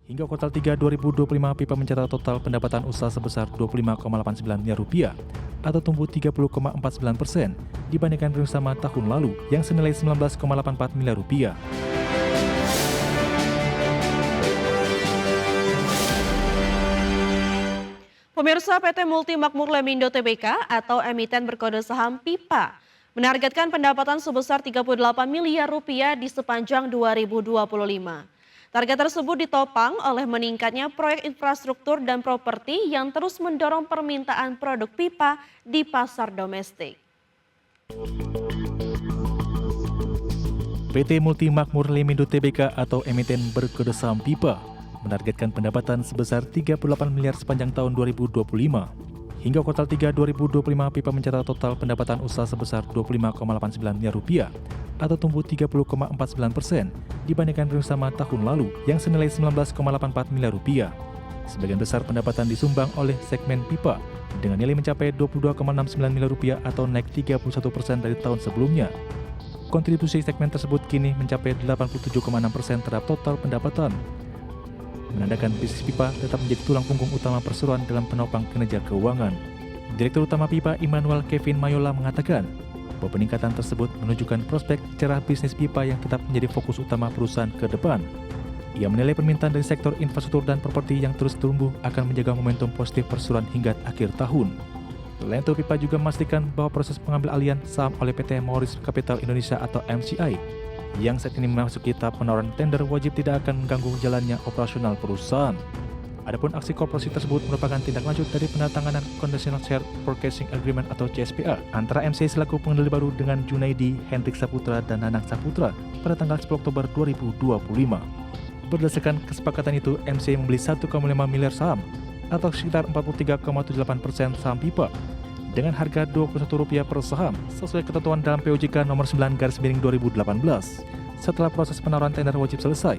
Hingga kuartal 3 2025, Pipa mencatat total pendapatan usaha sebesar Rp25,89 miliar atau tumbuh 30,49% dibandingkan periode sama tahun lalu yang senilai Rp19,84 miliar. Pemirsa, PT Multimakmur Lemindo Tbk atau emiten berkode saham PIPA menargetkan pendapatan sebesar Rp38 miliar di sepanjang 2025. Target tersebut ditopang oleh meningkatnya proyek infrastruktur dan properti yang terus mendorong permintaan produk pipa di pasar domestik. PT Multimakmur Lemindo Tbk atau emiten berkode saham PIPA menargetkan pendapatan sebesar 38 miliar sepanjang tahun 2025. Hingga kuartal 3 2025, Pipa mencatat total pendapatan usaha sebesar Rp25,89 miliar atau tumbuh 30,49% dibandingkan periode sama tahun lalu yang senilai Rp19,84 miliar. Sebagian besar pendapatan disumbang oleh segmen pipa dengan nilai mencapai Rp22,69 miliar atau naik 31% dari tahun sebelumnya. Kontribusi segmen tersebut kini mencapai 87,6% terhadap total pendapatan, menandakan bisnis pipa tetap menjadi tulang punggung utama perseroan dalam penopang kinerja keuangan. Direktur Utama Pipa Immanuel Kevin Mayola mengatakan bahwa peningkatan tersebut menunjukkan prospek cerah bisnis pipa yang tetap menjadi fokus utama perusahaan ke depan. Ia menilai permintaan dari sektor infrastruktur dan properti yang terus tumbuh akan menjaga momentum positif perseroan hingga akhir tahun. Selain itu, Pipa juga memastikan bahwa proses pengambil alihan saham oleh PT Maurice Capital Indonesia atau MCI yang saat ini memasuki tahap penawaran tender wajib tidak akan mengganggu jalannya operasional perusahaan. Adapun aksi korporasi tersebut merupakan tindak lanjut dari penandatanganan Conditional Share Purchasing Agreement atau CSPA antara MCI selaku pengendali baru dengan Junaidi, Hendrik Saputra, dan Nanang Saputra pada tanggal 10 Oktober 2025. Berdasarkan kesepakatan itu, MCI membeli 1,5 miliar saham atau sekitar 43,78% saham Pipa dengan harga Rp21 per saham sesuai ketentuan dalam POJK nomor 9/2018. Setelah proses penawaran tender wajib selesai,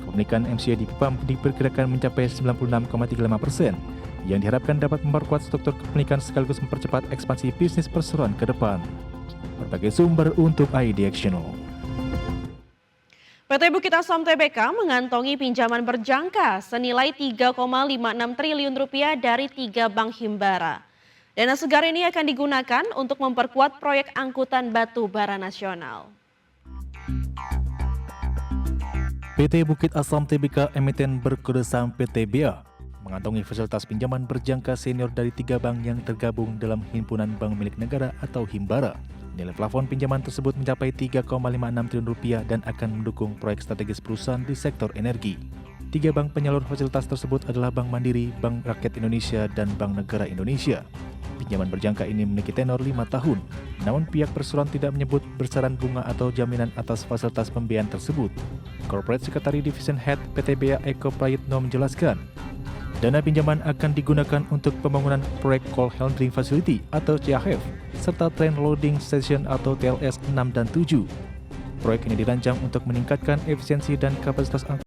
kepemilikan MCI di Pipa diperkirakan mencapai 96,35% yang diharapkan dapat memperkuat struktur kepemilikan sekaligus mempercepat ekspansi bisnis perseroan ke depan. Berbagai sumber untuk ID Actional. PT Bukit Asam Tbk mengantongi pinjaman berjangka senilai Rp3,56 triliun dari 3 bank himbara. Dana segar ini akan digunakan untuk memperkuat proyek angkutan batu bara nasional. PT Bukit Asam Tbk emiten berkode saham PTBA mengantongi fasilitas pinjaman berjangka senior dari 3 bank yang tergabung dalam Himpunan Bank Milik Negara atau Himbara. Nilai plafon pinjaman tersebut mencapai Rp3,56 triliun dan akan mendukung proyek strategis perusahaan di sektor energi. 3 bank penyalur fasilitas tersebut adalah Bank Mandiri, Bank Rakyat Indonesia, dan Bank Negara Indonesia. Pinjaman berjangka ini memiliki tenor 5 tahun, namun pihak perseroan tidak menyebut besaran bunga atau jaminan atas fasilitas pembiayaan tersebut. Corporate Secretary Division Head PTBA Eko Prayitno menjelaskan, dana pinjaman akan digunakan untuk pembangunan proyek Coal Handling Facility atau CHF, serta Train Loading Station atau TLS 6 dan 7. Proyek ini dirancang untuk meningkatkan efisiensi dan kapasitas angkutan